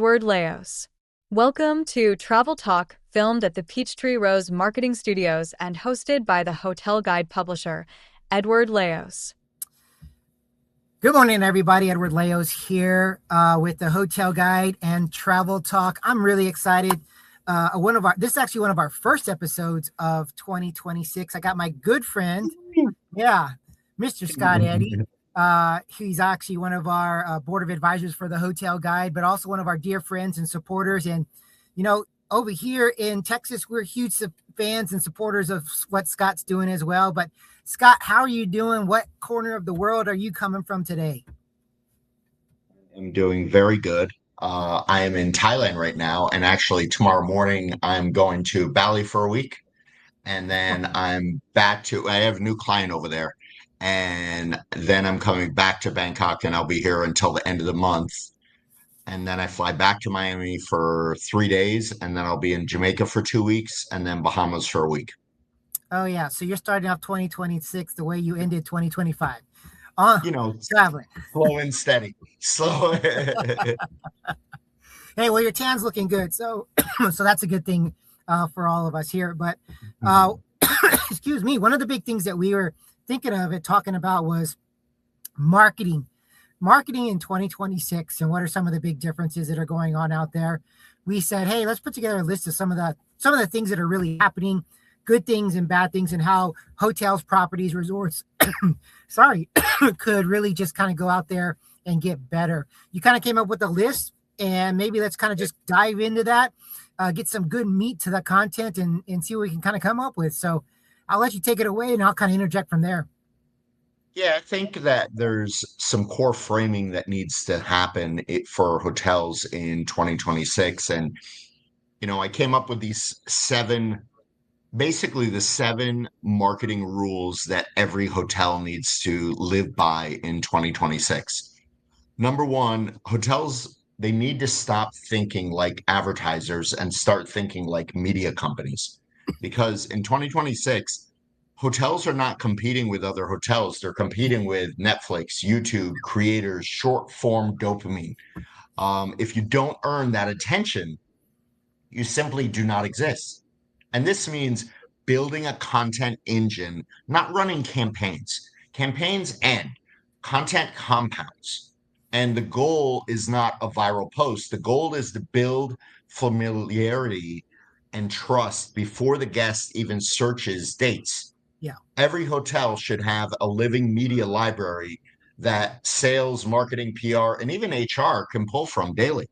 Edward Laos. Welcome to Travel Talk, filmed at the Peachtree Rose Marketing Studios and hosted by the hotel guide publisher, Edward Laos. Good morning, everybody. Edward Laos here with the Hotel Guide and Travel Talk. I'm really excited. This is actually one of our first episodes of 2026. I got my good friend, Mr. Scott Eddy. He's actually one of our board of advisors for the Hotel Guide, but also one of our dear friends and supporters. And, over here in Texas, we're huge fans and supporters of what Scott's doing as well. But Scott, how are you doing? What corner of the world are you coming from today? I'm doing very good. I am in Thailand right now, and actually tomorrow morning I'm going to Bali for a week, and then I have a new client over there, and then I'm coming back to Bangkok, and I'll be here until the end of the month. And then I fly back to Miami for 3 days, and then I'll be in Jamaica for 2 weeks, and then Bahamas for a week. Oh, yeah. So you're starting off 2026 the way you ended 2025. Traveling. Slow and steady. Slow. Hey, well, your tan's looking good. So that's a good thing for all of us here. But excuse me, one of the big things that we were thinking of and talking about was marketing in 2026, and what are some of the big differences that are going on out there. We said, hey, let's put together a list of some of the things that are really happening, good things and bad things, and how hotels, properties, resorts, could really just kind of go out there and get better. You kind of came up with a list, and maybe let's kind of just dive into that, get some good meat to the content and see what we can kind of come up with. So I'll let you take it away, and I'll kind of interject from there. Yeah, I think that there's some core framing that needs to happen for hotels in 2026. And, I came up with these basically the seven marketing rules that every hotel needs to live by in 2026. Number one, hotels, they need to stop thinking like advertisers and start thinking like media companies. Because in 2026, hotels are not competing with other hotels. They're competing with Netflix, YouTube, creators, short form dopamine. If you don't earn that attention, you simply do not exist. And this means building a content engine, not running campaigns. Campaigns end, content compounds. And the goal is not a viral post. The goal is to build familiarity and trust before the guest even searches dates. Yeah. Every hotel should have a living media library that sales, marketing, PR, and even HR can pull from daily.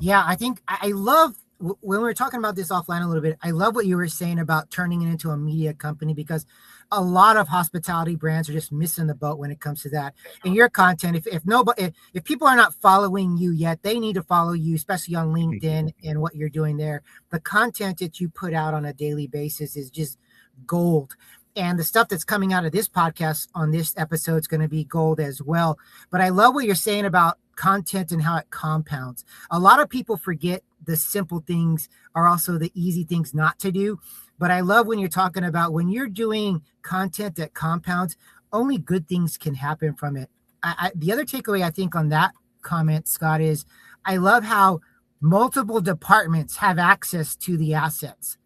Yeah, I think I love when we were talking about this offline a little bit. I love what you were saying about turning it into a media company, because a lot of hospitality brands are just missing the boat when it comes to that. And your content, if people are not following you yet, they need to follow you, especially on LinkedIn and what you're doing there. The content that you put out on a daily basis is just gold. And the stuff that's coming out of this podcast on this episode is going to be gold as well. But I love what you're saying about content and how it compounds. A lot of people forget the simple things are also the easy things not to do. But I love when you're talking about when you're doing content that compounds, only good things can happen from it. The other takeaway I think on that comment, Scott, is I love how multiple departments have access to the assets.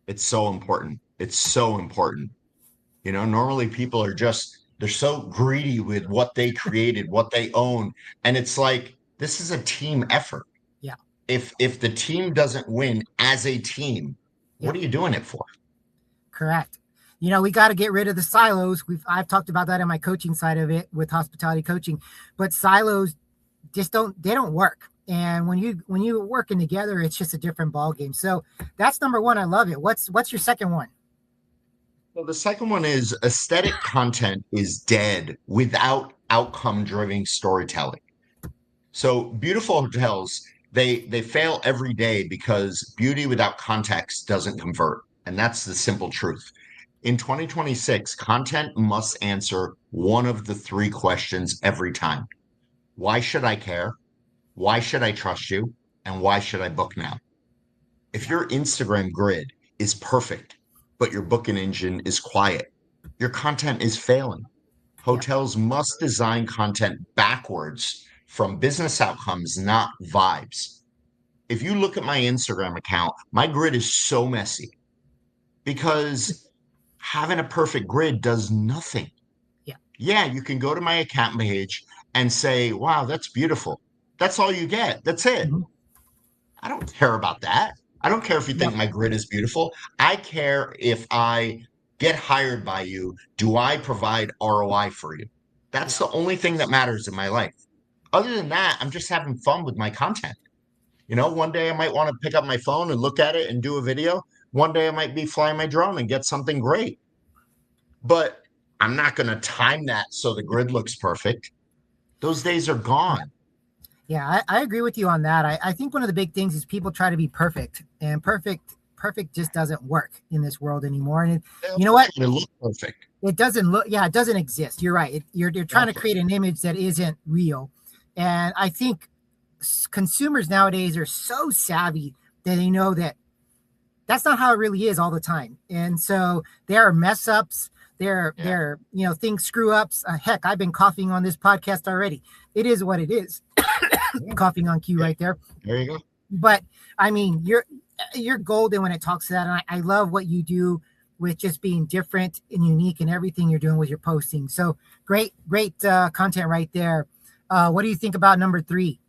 It's so important. It's so important. Normally people they're so greedy with what they created, what they own. And it's like, this is a team effort. Yeah. If the team doesn't win as a team, what are you doing it for? Correct. We got to get rid of the silos. I've talked about that in my coaching side of it with hospitality coaching, but silos they don't work. And when you're working together, it's just a different ball game. So that's number one. I love it. What's your second one? Well, the second one is aesthetic content is dead without outcome-driven storytelling. So beautiful hotels, they fail every day because beauty without context doesn't convert. And that's the simple truth. In 2026, content must answer one of the three questions every time. Why should I care? Why should I trust you? And why should I book now? If your Instagram grid is perfect, but your booking engine is quiet, your content is failing. Hotels must design content backwards from business outcomes, not vibes. If you look at my Instagram account, my grid is so messy because having a perfect grid does nothing. Yeah. Yeah, you can go to my account page and say, wow, that's beautiful. That's all you get. That's it. Mm-hmm. I don't care about that. I don't care if you Yep. think my grid is beautiful. I care if I get hired by you, do I provide ROI for you? That's Yeah. the only thing that matters in my life. Other than that, I'm just having fun with my content. One day I might want to pick up my phone and look at it and do a video. One day I might be flying my drone and get something great. But I'm not going to time that so the grid looks perfect. Those days are Yeah. gone. Yeah, I agree with you on that. I think one of the big things is people try to be perfect, and perfect just doesn't work in this world anymore. And you know what? It look perfect. It doesn't look, yeah, it doesn't exist. You're right. You're trying to create an image that isn't real. And I think consumers nowadays are so savvy that they know that that's not how it really is all the time. And so there are mess ups. There, things screw ups. Heck, I've been coughing on this podcast already. It is what it is. Coughing on cue right there. There you go. But I mean, you're golden when it talks to that, and I love what you do with just being different and unique in everything you're doing with your posting. So great content right there. What do you think about number 3?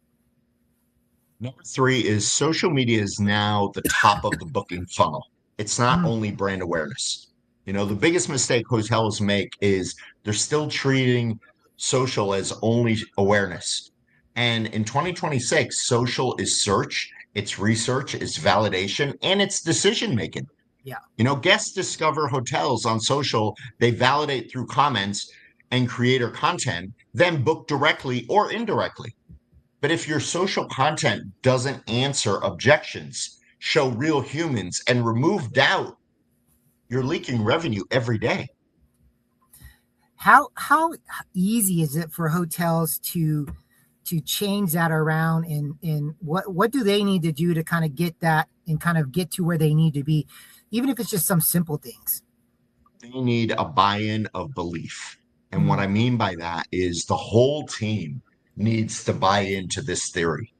Number 3 is social media is now the top of the booking funnel. It's not only brand awareness. The biggest mistake hotels make is they're still treating social as only awareness. And in 2026, social is search, it's research, it's validation, and it's decision making. Yeah. Guests discover hotels on social, they validate through comments and creator content, then book directly or indirectly. But if your social content doesn't answer objections, show real humans, and remove doubt, you're leaking revenue every day. How easy is it for hotels to change that around, and what do they need to do to kind of get that and kind of get to where they need to be, even if it's just some simple things? They need a buy-in of belief. And what I mean by that is the whole team needs to buy into this theory.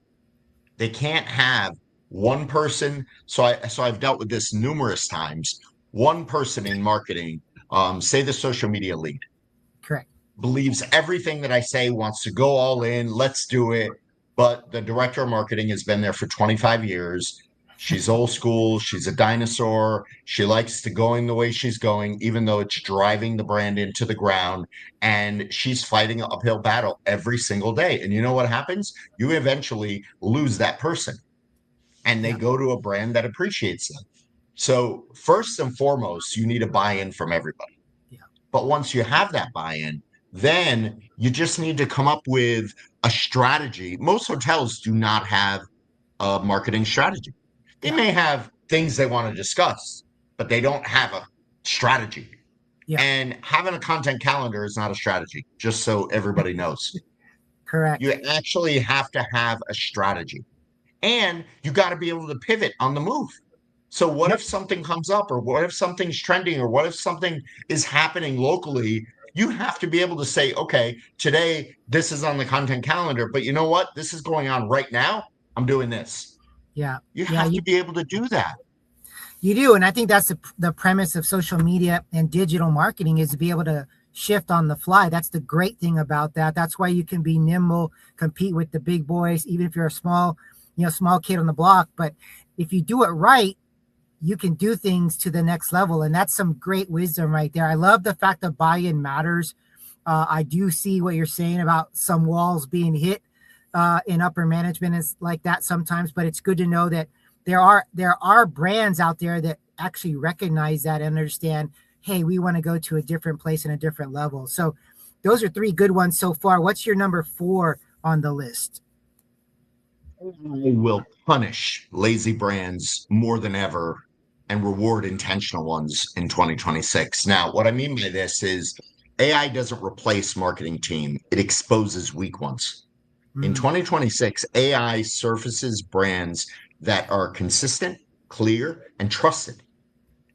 They can't have one person. So I've dealt with this numerous times. One person in marketing, say the social media lead, Correct. believes everything that I say, wants to go all in, let's do it. But the director of marketing has been there for 25 years. She's old school. She's a dinosaur. She likes to going the way she's going, even though it's driving the brand into the ground. And she's fighting an uphill battle every single day. And you know what happens? You eventually lose that person and they go to a brand that appreciates them. So first and foremost, you need a buy-in from everybody. Yeah. But once you have that buy-in, then you just need to come up with a strategy. Most hotels do not have a marketing strategy. They may have things they want to discuss, but they don't have a strategy. Yeah. And having a content calendar is not a strategy, just so everybody knows. Correct. You actually have to have a strategy. And you got to be able to pivot on the move. So what if something comes up, or what if something's trending, or what if something is happening locally? You have to be able to say, okay, today this is on the content calendar, but you know what? This is going on right now. I'm doing this. Yeah. You have to be able to do that. You do. And I think that's the premise of social media and digital marketing, is to be able to shift on the fly. That's the great thing about that. That's why you can be nimble, compete with the big boys, even if you're a small kid on the block. But if you do it right, you can do things to the next level. And that's some great wisdom right there. I love the fact that buy-in matters. I do see what you're saying about some walls being hit in upper management is like that sometimes, but it's good to know that there are brands out there that actually recognize that and understand, hey, we want to go to a different place and a different level. So those are 3 good ones so far. What's your number 4 on the list? I will punish lazy brands more than ever and reward intentional ones in 2026. Now, what I mean by this is AI doesn't replace marketing team. It exposes weak ones. In 2026, AI surfaces brands that are consistent, clear, and trusted.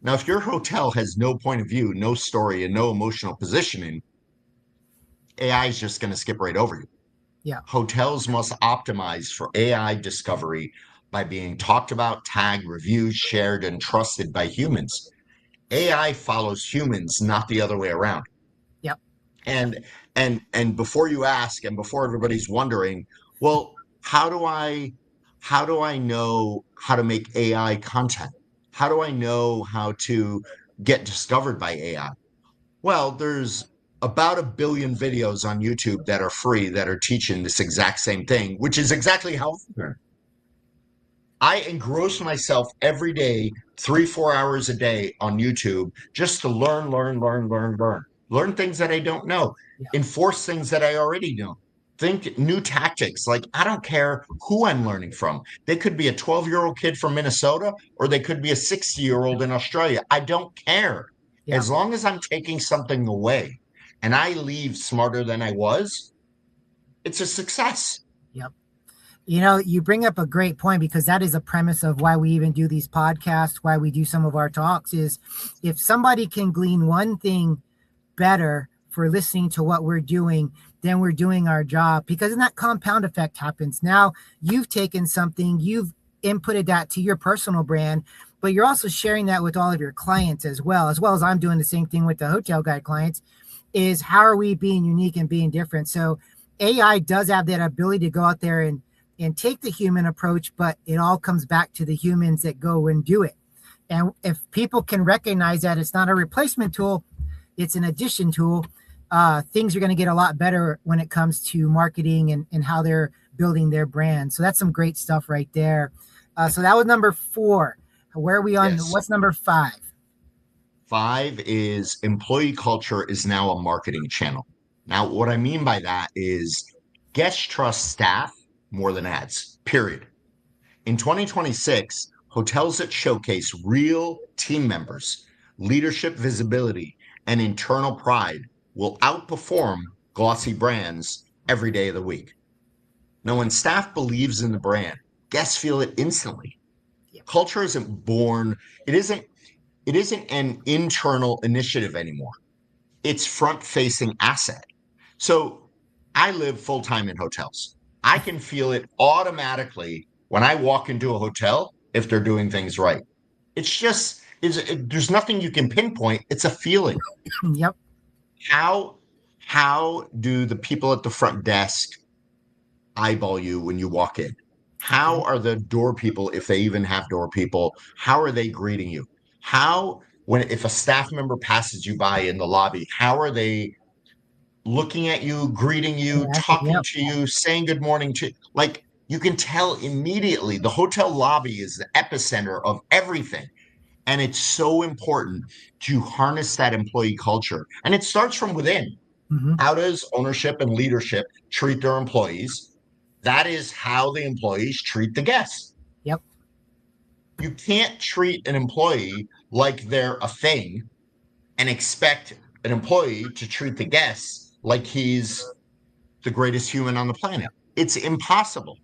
Now, if your hotel has no point of view, no story, and no emotional positioning, AI is just going to skip right over you. Yeah. Hotels must optimize for AI discovery by being talked about, tagged, reviewed, shared, and trusted by humans. AI follows humans, not the other way around. Yep. And before you ask, and before everybody's wondering, well, how do I know how to make AI content? How do I know how to get discovered by AI? Well, there's about 1 billion videos on YouTube that are free that are teaching this exact same thing, which is exactly how I learn. I engross myself every day, 3, 4 hours a day on YouTube just to learn things that I don't know, Yeah. enforce things that I already know, think new tactics. Like, I don't care who I'm learning from. They could be a 12-year-old kid from Minnesota, or they could be a 60-year-old in Australia. I don't care. Yeah. As long as I'm taking something away and I leave smarter than I was, it's a success. Yep. You know, you bring up a great point, because that is a premise of why we even do these podcasts, why we do some of our talks, is if somebody can glean one thing better for listening to what we're doing, then we're doing our job. Because then that compound effect happens. Now you've taken something, you've inputted that to your personal brand, but you're also sharing that with all of your clients as well as I'm doing the same thing with the hotel guide clients. Is how are we being unique and being different? So AI does have that ability to go out there and take the human approach, but it all comes back to the humans that go and do it. And if people can recognize that it's not a replacement tool, it's an addition tool, things are going to get a lot better when it comes to marketing and how they're building their brand. So that's some great stuff right there. So that was number 4. Where are we on? Yes. What's number 5? 5 is employee culture is now a marketing channel. Now, what I mean by that is guests trust staff more than ads, period. In 2026, hotels that showcase real team members, leadership visibility, and internal pride will outperform glossy brands every day of the week. Now, when staff believes in the brand, guests feel it instantly. Yeah. Culture isn't born, it isn't it isn't an internal initiative anymore. It's front-facing asset. So I live full-time in hotels. I can feel it automatically when I walk into a hotel if they're doing things right. There's nothing you can pinpoint. It's a feeling. Yep. How how do the people at the front desk eyeball you when you walk in? How are the door people, if they even have door people, how are they greeting you? How, when if a staff member passes you by in the lobby, how are they looking at you, greeting you, talking Yep. to you, saying good morning to, like, you can tell immediately. The hotel lobby is the epicenter of everything. And it's so important to harness that employee culture. And it starts from within. Mm-hmm. How does ownership and leadership treat their employees? That is how the employees treat the guests. Yep. You can't treat an employee like they're a thing and expect an employee to treat the guests like he's the greatest human on the planet. It's impossible.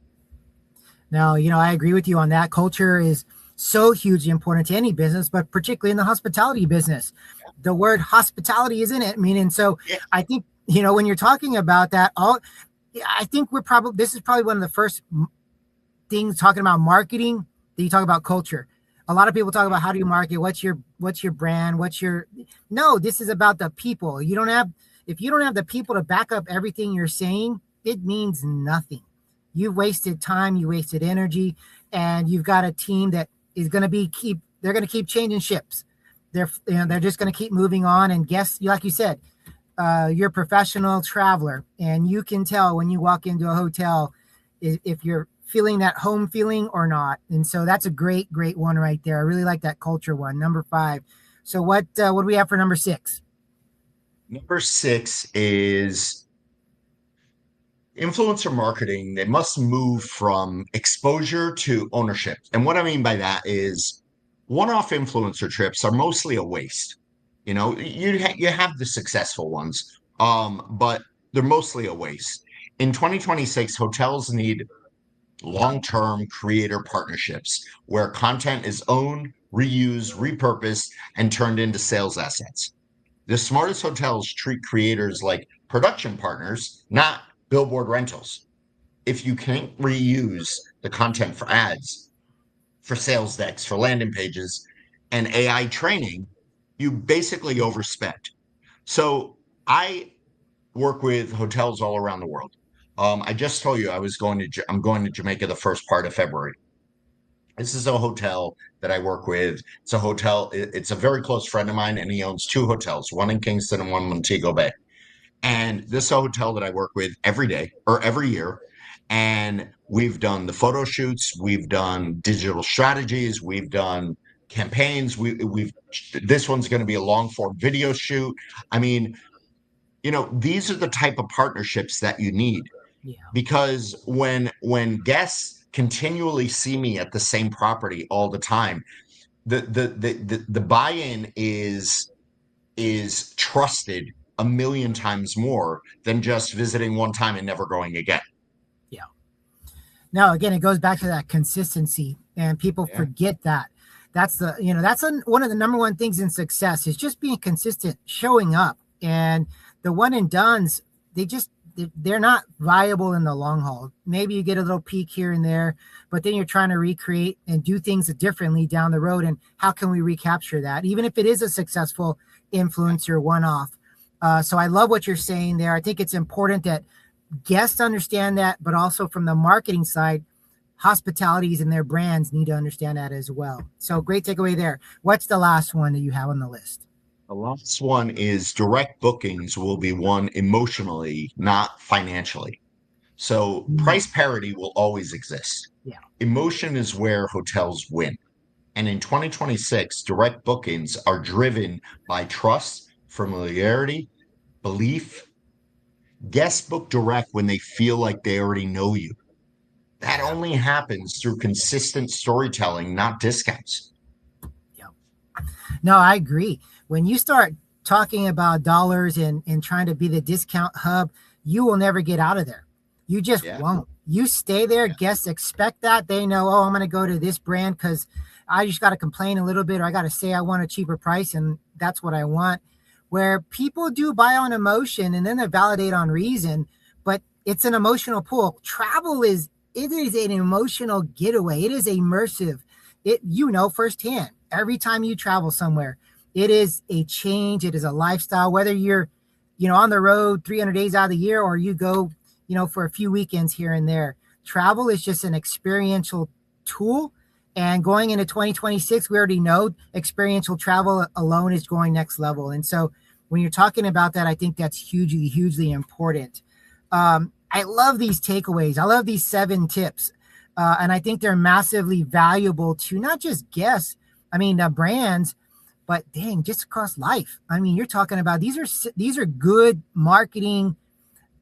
Now, I agree with you on that. Culture is so hugely important to any business, but particularly in the hospitality business. The word hospitality is in it, meaning, so Yeah. I think, when you're talking about that, I think this is probably one of the first things talking about marketing that you talk about culture. A lot of people talk about how do you market, what's your brand, no, this is about the people. If you don't have the people to back up everything you're saying, it means nothing. You've wasted time, you wasted energy, and you've got a team that is going to they're going to keep changing ships. They're just going to keep moving on. And guess, like you said, you're a professional traveler, and you can tell when you walk into a hotel if you're feeling that home feeling or not. And so that's a great one right there. I really like that culture one, number 5. So what do we have for number 6? Number 6 is influencer marketing. They must move from exposure to ownership. And what I mean by that is one-off influencer trips are mostly a waste. You have the successful ones, but they're mostly a waste. In 2026, hotels need long-term creator partnerships where content is owned, reused, repurposed, and turned into sales assets. The smartest hotels treat creators like production partners, not billboard rentals. if you can't reuse the content for ads, for sales decks, for landing pages, and AI training, you basically overspent. So I work with hotels all around the world. I just told you I'm going to Jamaica the first part of February. This is a hotel that I work with. It's a hotel. It's a very close friend of mine, and he owns two hotels, one in Kingston and one in Montego Bay. And this is a hotel that I work with every day or every year. And we've done the photo shoots, we've done digital strategies, we've done campaigns. We've this one's going to be a long form video shoot. I mean, these are the type of partnerships that you need, Yeah. because when guests continually see me at the same property all the time, the buy-in is trusted a million times more than just visiting one time and never going again. Yeah. Now, again, it goes back to that consistency, and people forget that. That's one of the number one things in success is just being consistent, showing up. And the one and dones, they're not viable in the long haul. Maybe you get a little peak here and there, but then you're trying to recreate and do things differently down the road. And how can we recapture that? Even if it is a successful influencer one-off. So I love what you're saying there. I think it's important that guests understand that, but also from the marketing side, hospitalities and their brands need to understand that as well. So great takeaway there. What's the last one that you have on the list? The last one is direct bookings will be won emotionally, not financially. So price parity will always exist. Yeah. Emotion is where hotels win. And in 2026, direct bookings are driven by trust, familiarity, belief. Guests book direct when they feel like they already know you. That only happens through consistent storytelling, not discounts. No, I agree. When you start talking about dollars and trying to be the discount hub, you will never get out of there. You just won't. You stay there. Guests expect that. They know, I'm going to go to this brand because I just got to complain a little bit, or I got to say I want a cheaper price, and that's what I want. Where people do buy on emotion and then they validate on reason, but it's an emotional pull. Travel is an emotional getaway. It is immersive. Firsthand. Every time you travel somewhere, it is a change. It is a lifestyle, whether you're, on the road 300 days out of the year, or you go, for a few weekends here and there. Travel is just an experiential tool. And going into 2026, we already know experiential travel alone is going next level. And so when you're talking about that, I think that's hugely, hugely important. I love these takeaways. I love these 7 tips. And I think they're massively valuable to not just guests, brands, but just across life. You're talking about these are good marketing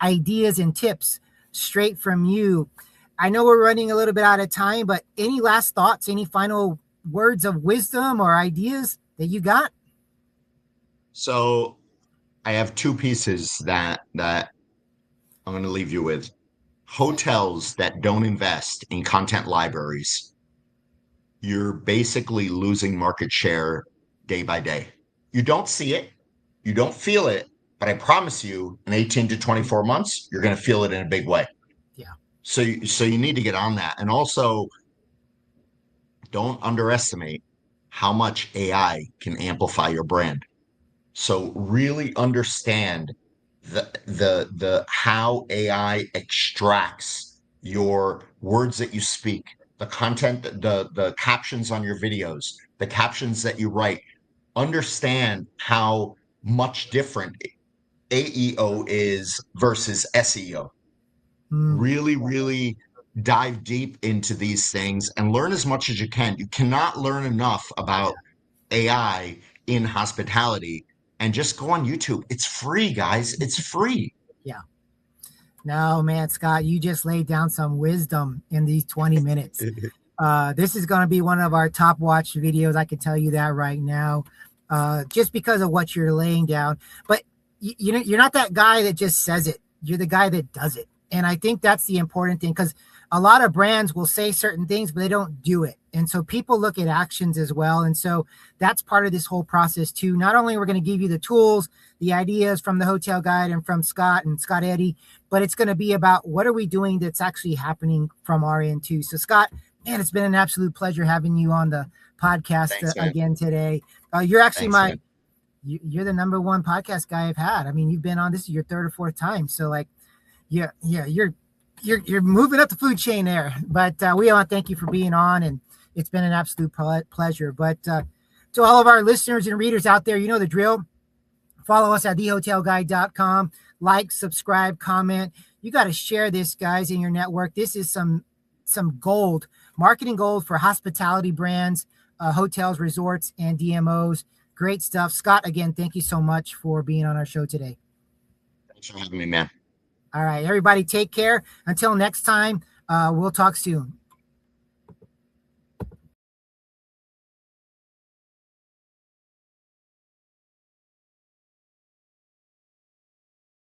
ideas and tips straight from you. I know we're running a little bit out of time, but any last thoughts, any final words of wisdom or ideas that you got? So I have 2 pieces that I'm going to leave you with. Hotels that don't invest in content libraries, you're basically losing market share day by day. You don't see it, you don't feel it, but I promise you in 18 to 24 months, you're going to feel it in a big way. Yeah. So you need to get on that. And also, don't underestimate how much AI can amplify your brand. So really understand the how AI extracts your words that you speak, the content, the captions on your videos, the captions that you write. Understand how much different AEO is versus SEO. Really, really dive deep into these things and learn as much as you can. You cannot learn enough about AI in hospitality. And just go on YouTube. It's free, guys. It's free. Yeah. No, man, Scott, you just laid down some wisdom in these 20 minutes. This is going to be one of our top watched videos. I can tell you that right now, just because of what you're laying down. But you're not that guy that just says it. You're the guy that does it. And I think that's the important thing, because a lot of brands will say certain things, but they don't do it. And so people look at actions as well. And so that's part of this whole process too. Not only we're going to give you the tools, the ideas from the Hotel Guide and from Scott and Scott Eddy, but it's going to be about what are we doing that's actually happening from our end too. So Scott, man, it's been an absolute pleasure having you on the podcast again today. You're actually you're the number one podcast guy I've had. I mean, you've been on, this is your third or fourth time. So like, yeah, you're moving up the food chain there. But we want to thank you for being on, and it's been an absolute pleasure. But to all of our listeners and readers out there, you know the drill. Follow us at thehotelguide.com. Like, subscribe, comment. You got to share this, guys, in your network. This is some gold, marketing gold for hospitality brands, hotels, resorts, and DMOs. Great stuff. Scott, again, thank you so much for being on our show today. Thanks for having me, man. All right, everybody, take care. Until next time, we'll talk soon.